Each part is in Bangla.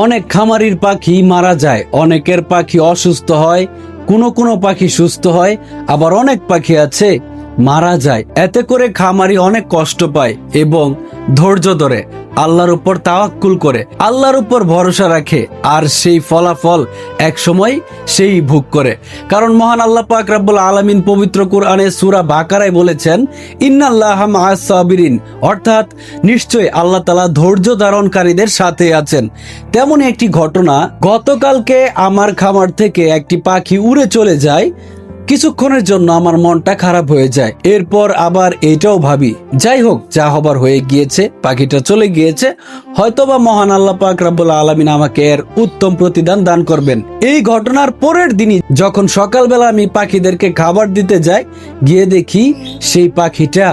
অনেক খামারির পাখি মারা যায়, অনেকের পাখি অসুস্থ হয়, কোনো পাখি সুস্থ হয়, আবার অনেক পাখি আছে মারা যায়। এতে করে খামারি অনেক কষ্ট পায় এবং ধৈর্য ধরে আল্লাহর উপর তাওয়াক্কুল করে আল্লাহর উপর ভরসা রাখে, আর সেই ফলাফল এক সময় সেই ভোগ করে। কারণ মহান আল্লাহ পাক রব্বুল আলামিন পবিত্র কোরআনে সূরা বাকারায় বলেছেন, ইন্নাল্লাহা মাআস সাবিরিন, অর্থাৎ নিশ্চয়ই আল্লাহ তাআলা ধৈর্য ধারণকারীদের সাথে আছেন। তেমন একটি ঘটনা, গতকালকে আমার খামার থেকে একটি পাখি উড়ে চলে যায়। কিছুক্ষণের জন্য আমার মনটা খারাপ হয়ে যায়। এরপর আবার এটাও ভাবি, যাই হোক, যা হবার হয়ে গিয়েছে, পাখিটা চলে গিয়েছে, হয়তোবা মহান আল্লাহ পাক রব্বুল আলামিন আমাকে এর উত্তম প্রতিদান দান করবেন। এই ঘটনার পরের দিনই যখন সকালবেলা আমি পাখিদেরকে খাবার দিতে যাই, গিয়ে দেখি সেই পাখিটা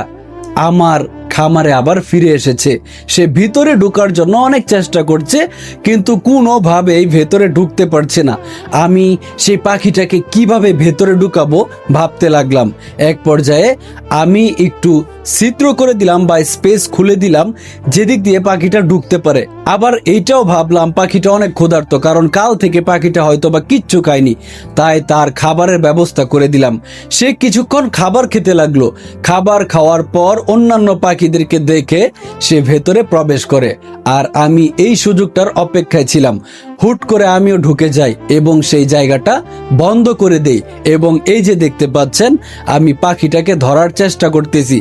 আমার খামারে আবার ফিরে এসেছে। সে ভিতরে ঢোকার জন্য অনেক চেষ্টা করছে, কিন্তু কোনোভাবেই ভেতরে ঢুকতে পারছে না। আমি সেই পাখিটাকে কিভাবে ভেতরে ঢুকাবো ভাবতে লাগলাম। এক পর্যায়ে আমি একটু ছিদ্র করে দিলাম বা স্পেস খুলে দিলাম, যেদিক দিয়ে পাখিটা ঢুকতে পারে। আবার এইটাও ভাবলাম পাখিটা অনেক ক্ষুধার্ত, কারণ কাল থেকে পাখিটা হয়তো বা কিচ্ছু খায়নি, তাই তার খাবারের ব্যবস্থা করে দিলাম। সে কিছুক্ষণ খাবার খেতে লাগলো। খাবার খাওয়ার পর অন্যান্য পাখিদেরকে দেখে সে ভেতরে প্রবেশ করে, আর আমি এই সুযোগটার অপেক্ষায় ছিলাম। হুট করে আমিও ঢুকে যাই এবং সেই জায়গাটা বন্ধ করে দেই, এবং এই যে দেখতে পাচ্ছেন, আমি পাখিটাকে ধরার চেষ্টা করতেছি।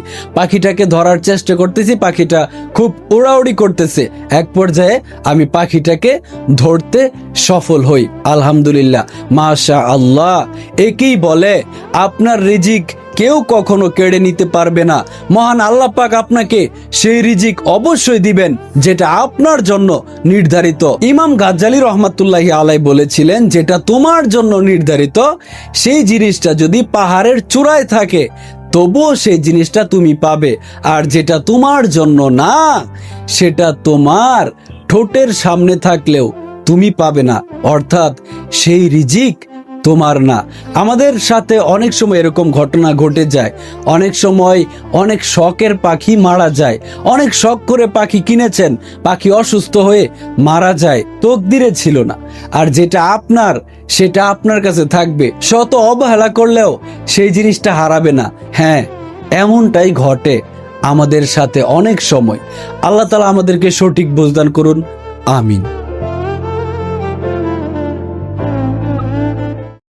পাখিটা খুব উড়াউড়ি করতেছে। এক পর্যায়ে আমি পাখিটাকে ধরতে সফল হই। আলহামদুলিল্লাহ, মাশা আল্লাহ। একেই বলে আপনার রিজিক কেউ কখনো কেড়ে নিতে পারবে না। মহান আল্লাহ পাক আপনাকে সেই রিজিক অবশ্যই দিবেন যেটা আপনার জন্য নির্ধারিত। ইমাম গাজ্জালী রহমাতুল্লাহি আলাইহি বলেছিলেন, যেটা তোমার জন্য নির্ধারিত সেই জিনিসটা যদি পাহাড়ের চূড়ায় থাকে তবুও সেই জিনিসটা তুমি পাবে, আর যেটা তোমার জন্য না সেটা তোমার ঠোঁটের সামনে থাকলেও তুমি পাবে না, অর্থাৎ সেই রিজিক তোমার না। আমাদের সাথে অনেক সময় এরকম ঘটনা ঘটে যায়। অনেক সময় অনেক শখের পাখি মারা যায়। অনেক শখ করে পাখি কিনেছেন, পাখি অসুস্থ হয়ে মারা যায়, তকদিরে ছিল না। আর যেটা আপনার সেটা আপনার কাছে থাকবে, শত অবহেলা করলেও সেই জিনিসটা হারাবে না। হ্যাঁ, এমনটাই ঘটে আমাদের সাথে অনেক সময়। আল্লাহ তাআলা আমাদেরকে সঠিক বুঝদান করুন। আমিন।